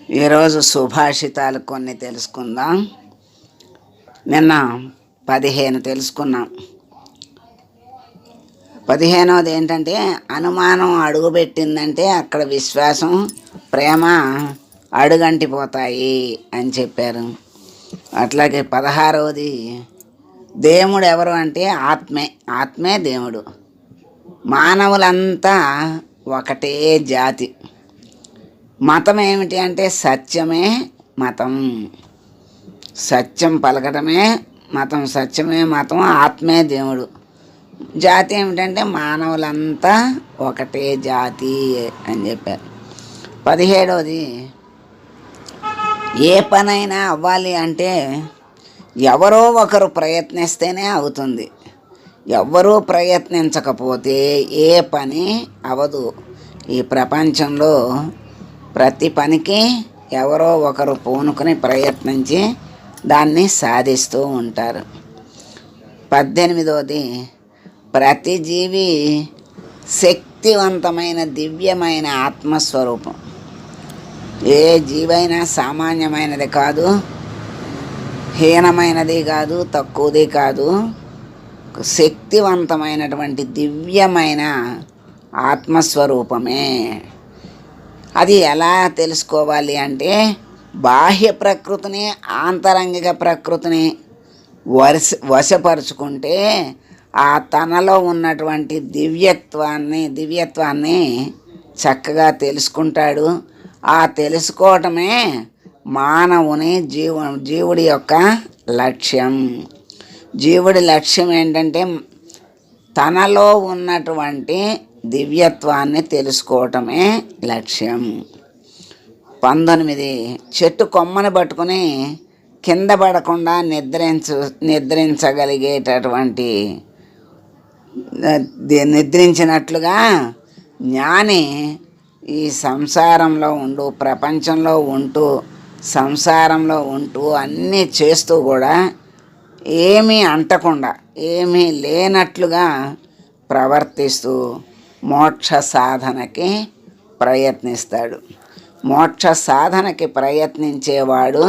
ఈరోజు సుభాషితాలు కొన్ని తెలుసుకుందాం. నిన్న 15 తెలుసుకున్నాం. 15వది ఏంటంటే, అనుమానం అడుగుపెట్టిందంటే అక్కడ విశ్వాసం, ప్రేమ అడుగంటిపోతాయి అని చెప్పారు. అట్లాగే 16వది, దేవుడు ఎవరు అంటే ఆత్మే దేవుడు. మానవులంతా ఒకటే జాతి. మతం ఏమిటి అంటే సత్యమే మతం, సత్యం పలకటమే మతం, సత్యమే మతం, ఆత్మే దేవుడు. జాతి ఏమిటంటే మానవులంతా ఒకటే జాతి అని చెప్పారు. 17వది, ఏ పనైనా అవ్వాలి అంటే ఎవరో ఒకరు ప్రయత్నిస్తేనే అవుతుంది. ఎవ్వరూ ప్రయత్నించకపోతే ఏ పని అవదు. ఈ ప్రపంచంలో ప్రతి పనికి ఎవరో ఒకరు పూనుకొని ప్రయత్నించి దాన్ని సాధిస్తూ ఉంటారు. 18వది, ప్రతి జీవి శక్తివంతమైన దివ్యమైన ఆత్మస్వరూపం. ఏ జీవైనా సామాన్యమైనది కాదు, హీనమైనది కాదు, తక్కువది కాదు. శక్తివంతమైనటువంటి దివ్యమైన ఆత్మస్వరూపమే. అది ఎలా తెలుసుకోవాలి అంటే, బాహ్య ప్రకృతిని ఆంతరంగిక ప్రకృతిని వశపరుచుకుంటే ఆ తనలో ఉన్నటువంటి దివ్యత్వాన్ని చక్కగా తెలుసుకుంటాడు. ఆ తెలుసుకోవటమే మానవుని జీవుడి యొక్క లక్ష్యం. జీవుడి లక్ష్యం ఏంటంటే తనలో ఉన్నటువంటి దివ్యత్వాన్ని తెలుసుకోవటమే లక్ష్యం. 19, చెట్టు కొమ్మని పట్టుకుని కింద పడకుండా నిద్రించగలిగేటటువంటి నిద్రించినట్లుగా జ్ఞాని ఈ సంసారంలో ఉంటూ, ప్రపంచంలో ఉంటూ, సంసారంలో ఉంటూ అన్నీ చేస్తూ కూడా ఏమీ అంటకుండా, ఏమీ లేనట్లుగా ప్రవర్తిస్తూ మోక్ష సాధనకి ప్రయత్నిస్తాడు. మోక్ష సాధనకి ప్రయత్నించేవాడు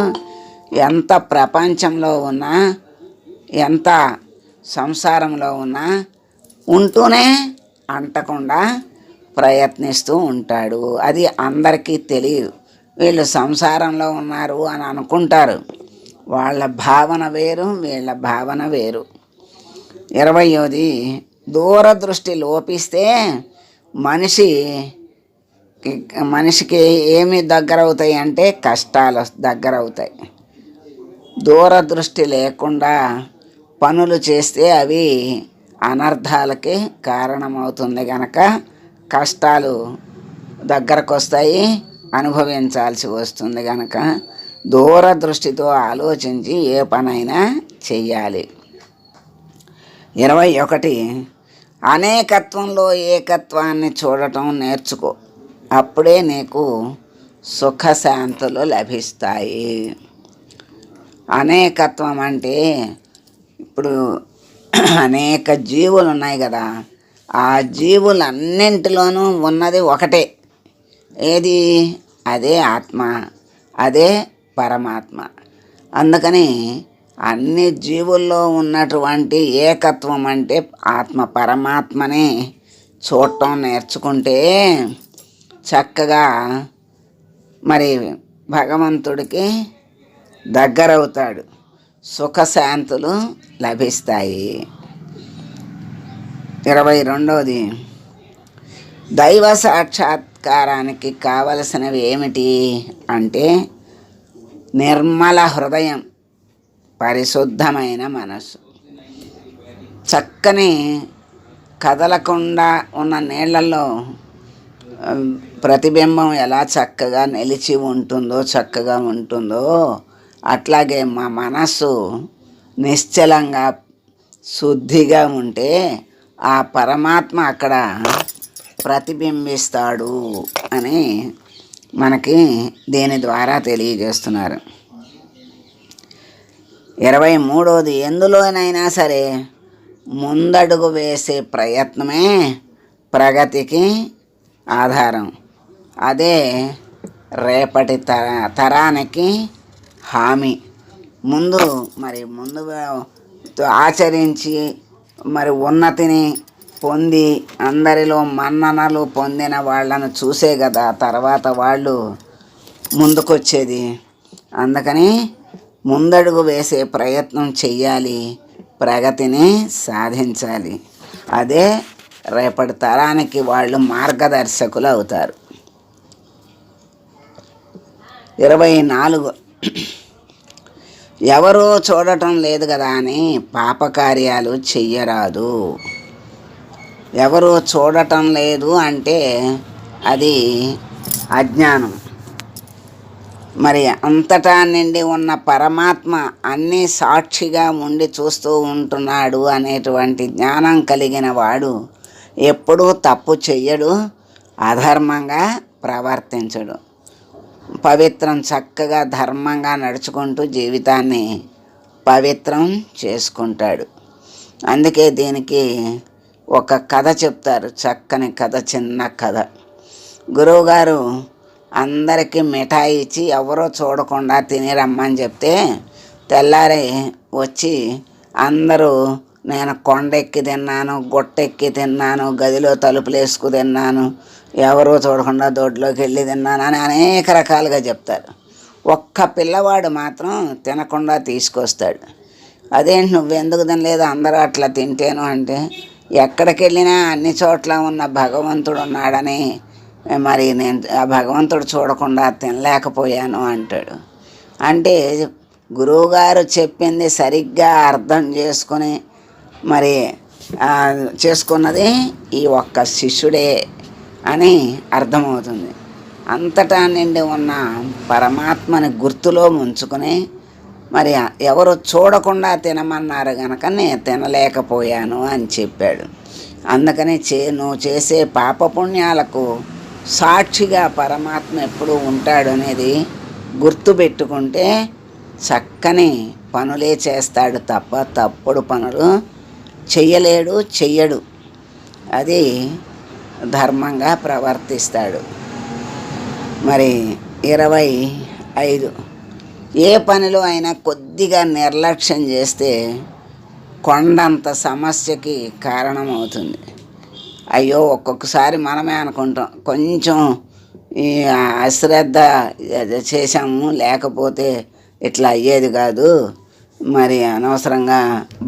ఎంత ప్రపంచంలో ఉన్నా, ఎంత సంసారంలో ఉన్నా ఉంటూనే అంటకుండా ప్రయత్నిస్తూ ఉంటాడు. అది అందరికీ తెలియదు. వీళ్ళు సంసారంలో ఉన్నారు అని అనుకుంటారు. వాళ్ళ భావన వేరు, వీళ్ళ భావన వేరు. 20వది, దూరదృష్టి లోపిస్తే మనిషికి ఏమి దగ్గరవుతాయి అంటే కష్టాలు దగ్గరవుతాయి. దూరదృష్టి లేకుండా పనులు చేస్తే అవి అనర్థాలకి కారణమవుతుంది కనుక కష్టాలు దగ్గరకు వస్తాయి, అనుభవించాల్సి వస్తుంది కనుక దూరదృష్టితో ఆలోచించి ఏ పనైనా చెయ్యాలి. 21, అనేకత్వంలో ఏకత్వాన్ని చూడటం నేర్చుకో. అప్పుడే నీకు సుఖశాంతులు లభిస్తాయి. అనేకత్వం అంటే ఇప్పుడు అనేక జీవులు ఉన్నాయి కదా, ఆ జీవులన్నింటిలోనూ ఉన్నది ఒకటే. ఏది? అదే ఆత్మ, అదే పరమాత్మ. అందుకని అన్ని జీవుల్లో ఉన్నటువంటి ఏకత్వం అంటే ఆత్మ పరమాత్మని చూడటం నేర్చుకుంటే చక్కగా మరి భగవంతుడికి దగ్గరవుతాడు, సుఖశాంతులు లభిస్తాయి. 22వది, దైవ సాక్షాత్కారానికి కావలసినవి ఏమిటి అంటే నిర్మల హృదయం, పరిశుద్ధమైన మనసు. చక్కని కదలకుండా ఉన్న నీళ్ళల్లో ప్రతిబింబం ఎలా చక్కగా నిలిచి ఉంటుందో, చక్కగా ఉంటుందో, అట్లాగే మా మనస్సు నిశ్చలంగా శుద్ధిగా ఉంటే ఆ పరమాత్మ అక్కడ ప్రతిబింబిస్తాడు అని మనకి దీని ద్వారా తెలియజేస్తున్నారు. 23వది, ఎందులోనైనా సరే ముందడుగు వేసే ప్రయత్నమే ప్రగతికి ఆధారం. అదే రేపటి తరానికి హామీ. ముందు ఆచరించి మరి ఉన్నతిని పొంది అందరిలో మన్ననలు పొందిన వాళ్ళను చూసే కదా తర్వాత వాళ్ళు ముందుకొచ్చేది. అందుకని ముందడుగు వేసే ప్రయత్నం చెయ్యాలి, ప్రగతిని సాధించాలి. అదే రేపటి తరానికి వాళ్ళు మార్గదర్శకులు అవుతారు. 24 ఎవరూ చూడటం లేదు కదా అని పాపకార్యాలు చెయ్యరాదు. ఎవరూ చూడటం లేదు అంటే అది అజ్ఞానం. మరి అంతటా నిండి ఉన్న పరమాత్మ అన్నీ సాక్షిగా ఉండి చూస్తూ ఉంటున్నాడు అనేటువంటి జ్ఞానం కలిగిన వాడు ఎప్పుడూ తప్పు చెయ్యడు, అధర్మంగా ప్రవర్తించడు. పవిత్రం చక్కగా ధర్మంగా నడుచుకుంటూ జీవితాన్ని పవిత్రం చేసుకుంటాడు. అందుకే దీనికి ఒక కథ చెప్తారు, చక్కని కథ, చిన్న కథ. గురువుగారు అందరికీ మిఠాయి ఇచ్చి ఎవరో చూడకుండా తిని రమ్మని చెప్తే తెల్లారి వచ్చి అందరూ నేను కొండెక్కి తిన్నాను, గుట్టెక్కి తిన్నాను, గదిలో తలుపులు వేసుకు తిన్నాను, ఎవరో చూడకుండా దొడ్లోకి వెళ్ళి తిన్నాను అని అనేక రకాలుగా చెప్తారు. ఒక్క పిల్లవాడు మాత్రం తినకుండా తీసుకొస్తాడు. అదేంటి నువ్వెందుకు తినలేదు, అందరూ అట్లా తింటేను అంటే ఎక్కడికి వెళ్ళినా అన్ని చోట్ల ఉన్న భగవంతుడు ఉన్నాడని మరి నేను ఆ భగవంతుడు చూడకుండా తినలేకపోయాను అంటాడు. అంటే గురువుగారు చెప్పింది సరిగ్గా అర్థం చేసుకుని మరి చేసుకున్నది ఈ ఒక్క శిష్యుడే అని అర్థమవుతుంది. అంతటా నిండి ఉన్న పరమాత్మని గుర్తులో ఉంచుకుని మరి ఎవరు చూడకుండా తినమన్నారు కనుక నేను తినలేకపోయాను అని చెప్పాడు. అందుకని నువ్వు చేసే పాపపుణ్యాలకు సాక్షిగా పరమాత్మ ఎప్పుడూ ఉంటాడు అనేది గుర్తుపెట్టుకుంటే చక్కని పనులే చేస్తాడు తప్ప తప్పుడు పనులు చెయ్యడు. అది ధర్మంగా ప్రవర్తిస్తాడు. మరి 25 ఏ పనిలో అయినా కొద్దిగా నిర్లక్ష్యం చేస్తే కొండంత సమస్యకి కారణమవుతుంది. అయ్యో ఒక్కొక్కసారి మనమే అనుకుంటాం కొంచెం ఈ అశ్రద్ధ చేసాము లేకపోతే ఇట్లా అయ్యేది కాదు, మరి అనవసరంగా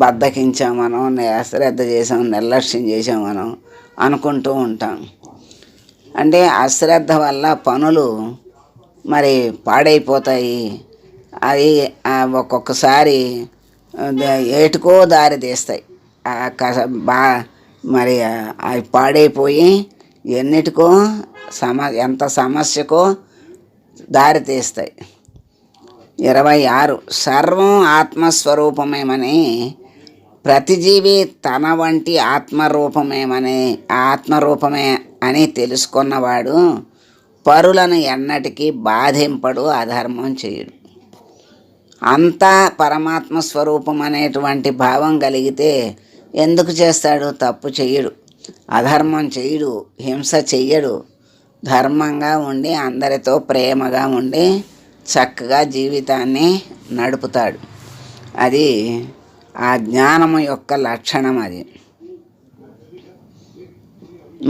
బద్ధకించామనో అశ్రద్ధ చేసాము నిర్లక్ష్యం చేసామనో అనుకుంటూ ఉంటాం. అంటే అశ్రద్ధ వల్ల పనులు మరి పాడైపోతాయి. అది ఒక్కొక్కసారి ఏటుకో దారి తీస్తాయి. మరి అవి పాడైపోయి ఎన్నిటికో ఎంత సమస్యకో దారి తీస్తాయి. 26 సర్వం ఆత్మస్వరూపమేమని ప్రతి జీవి తన వంటి ఆత్మరూపమే అని తెలుసుకున్నవాడు పరులను ఎన్నటికీ బాధింపడు, అధర్మం చేయడు. అంతా పరమాత్మ స్వరూపం అనేటువంటి భావం కలిగితే ఎందుకు చేస్తాడు? తప్పు చెయ్యడు, అధర్మం చెయ్యడు, హింస చెయ్యడు, ధర్మంగా ఉండి అందరితో ప్రేమగా ఉండి చక్కగా జీవితాన్ని నడుపుతాడు. అది ఆ జ్ఞానము యొక్క లక్షణం. అది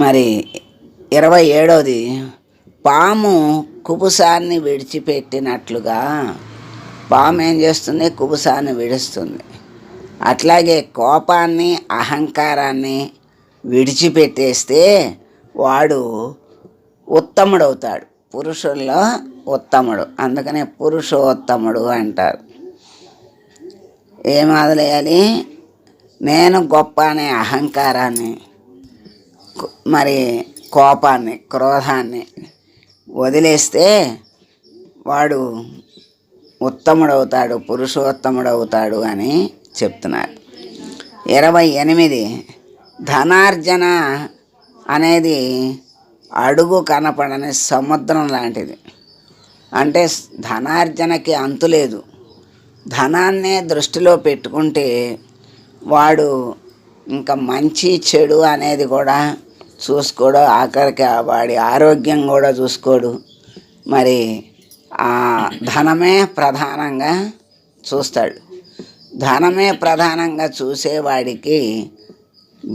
మరి 27 పాము కుబుసాన్ని విడిచిపెట్టినట్లుగా పాము ఏం చేస్తుంది? కుబుసాన్ని విడుస్తుంది. అట్లాగే కోపాన్ని అహంకారాన్ని విడిచిపెట్టేస్తే వాడు ఉత్తముడవుతాడు, పురుషుల్లో ఉత్తముడు. అందుకనే పురుషోత్తముడు అంటారు. ఏం వదిలేయాలి? నేను గొప్ప అనే అహంకారాన్ని, మరి కోపాన్ని, క్రోధాన్ని వదిలేస్తే వాడు ఉత్తముడవుతాడు, పురుషోత్తముడవుతాడు అని చెప్తున్నారు. 28 ధనార్జన అనేది అడుగు కనపడని సముద్రం లాంటిది. అంటే ధనార్జనకి అంతులేదు. ధనాన్నే దృష్టిలో పెట్టుకుంటే వాడు ఇంకా మంచి చెడు అనేది కూడా చూసుకోడు, ఆఖరికి వాడి ఆరోగ్యం కూడా చూసుకోడు, మరి ఆ ధనమే ప్రధానంగా చూస్తాడు. ధనమే ప్రధానంగా చూసేవాడికి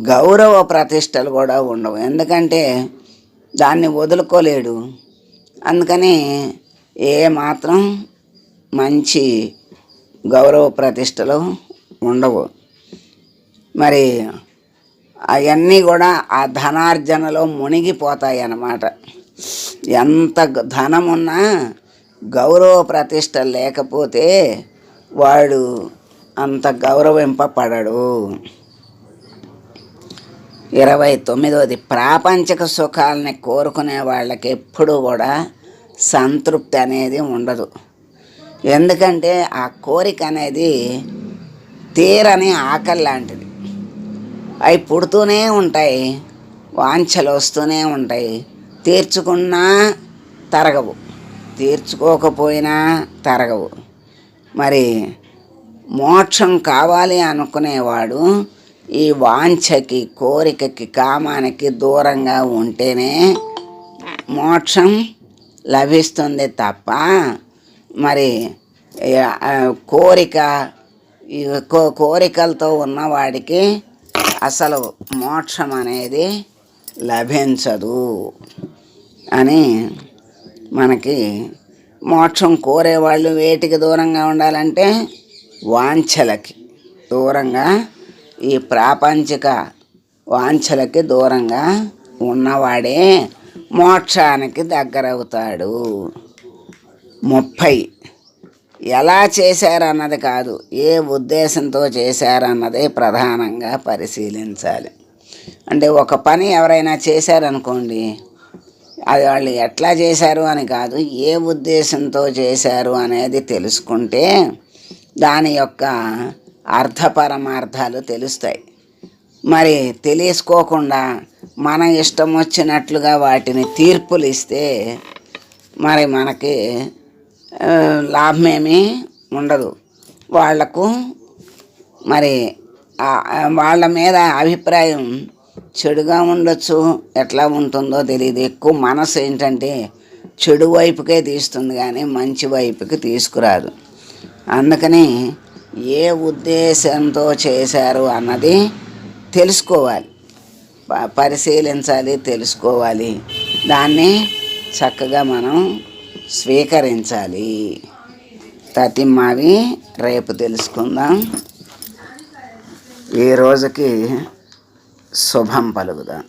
గౌరవ ప్రతిష్టలు కూడా ఉండవు, ఎందుకంటే దాన్ని వదులుకోలేడు. అందుకని ఏ మాత్రం మంచి గౌరవ ప్రతిష్టలు ఉండవు. మరి అవన్నీ కూడా ఆ ధనార్జనలో మునిగిపోతాయి అన్నమాట. ఎంత ధనమున్నా గౌరవ ప్రతిష్ట లేకపోతే వాడు అంత గౌరవింపబడడు. 29వది, ప్రాపంచిక సుఖాలని కోరుకునే వాళ్ళకి ఎప్పుడూ కూడా సంతృప్తి అనేది ఉండదు. ఎందుకంటే ఆ కోరిక అనేది తీరని ఆకలి లాంటిది. అవి పుడుతూనే ఉంటాయి, వాంఛలు వస్తూనే ఉంటాయి, తీర్చుకున్నా తరగవు, తీర్చుకోకపోయినా తరగవు. మరి మోక్షం కావాలి అనుకునేవాడు ఈ వాంఛకి, కోరికకి, కామానికి దూరంగా ఉంటేనే మోక్షం లభిస్తుంది తప్ప మరి కోరికలతో ఉన్నవాడికి అసలు మోక్షం అనేది లభించదు అని మనకి. మోక్షం కోరేవాళ్ళు వేటికి దూరంగా ఉండాలంటే వాంఛలకి దూరంగా, ఈ ప్రాపంచిక వాంఛలకి దూరంగా ఉన్నవాడే మోక్షానికి దగ్గరవుతాడు. 30, ఎలా చేశారన్నది కాదు, ఏ ఉద్దేశంతో చేశారన్నదే ప్రధానంగా పరిశీలించాలి. అంటే ఒక పని ఎవరైనా చేశారనుకోండి, అది వాళ్ళు ఎట్లా చేశారు అని కాదు, ఏ ఉద్దేశంతో చేశారు అనేది తెలుసుకుంటే దాని యొక్క అర్థపరమార్థాలు తెలుస్తాయి. మరి తెలుసుకోకుండా మన ఇష్టం వచ్చినట్లుగా వాటిని తీర్పులు ఇస్తే మరి మనకి లాభమేమీ ఉండదు. వాళ్లకు మరి వాళ్ళ మీద అభిప్రాయం చెడుగా ఉండొచ్చు, ఎట్లా ఉంటుందో తెలియదు. ఎక్కువ మనసు ఏంటంటే చెడు వైపుకే తీస్తుంది కానీ మంచి వైపుకి తీసుకురాదు. అందుకని ఏ ఉద్దేశంతో చేశారు అన్నది తెలుసుకోవాలి, పరిశీలించాలి, తెలుసుకోవాలి. దాన్ని చక్కగా మనం స్వీకరించాలి. తతిమ్మావి రేపు తెలుసుకుందాం. ఈ రోజుకి శుభం పలుకుదాం.